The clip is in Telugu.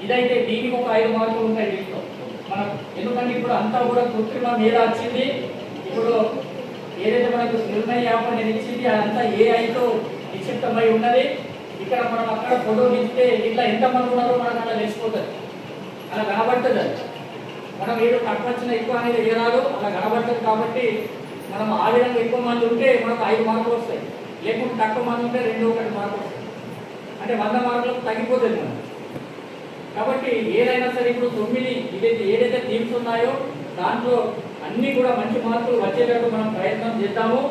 ఇదైతే దీనికి ఒక 5 మార్కులు ఉంటాయి దీంట్లో మనం. ఎందుకంటే ఇప్పుడు అంతా కూడా కృత్రిమ మీద వచ్చింది. ఇప్పుడు ఏదైతే మనకు నిర్ణయ యాప్ అనేది ఇచ్చింది అదంతా ఏఐతో నిక్షిప్తమై ఉన్నది. ఇక్కడ మనం అక్కడ ఫోటో ఇస్తే ఇట్లా ఎంతమంది ఉన్నారో మనకు అలా తెలిసిపోతుంది, అలా కనబడుతుంది. అది మనం ఏదో తక్కువ వచ్చిన ఎక్కువ అనేది ఏరాదు, అలా కనబడుతుంది. కాబట్టి మనం ఆ విధంగా ఎక్కువ మంది ఉంటే మనకు 5 మార్కులు వస్తాయి, లేకుంటే తక్కువ మంది ఉంటే 2-1 మార్కులు వస్తాయి. అంటే 100 మార్కులకు తగ్గిపోతుంది మనం. కాబట్టి ఏదైనా సరే ఇప్పుడు 9 ఏదైతే థీమ్స్ ఉన్నాయో దాంట్లో అన్నీ కూడా మంచి మార్కులు వచ్చేటట్టు మనం ప్రయత్నం చేద్దాము.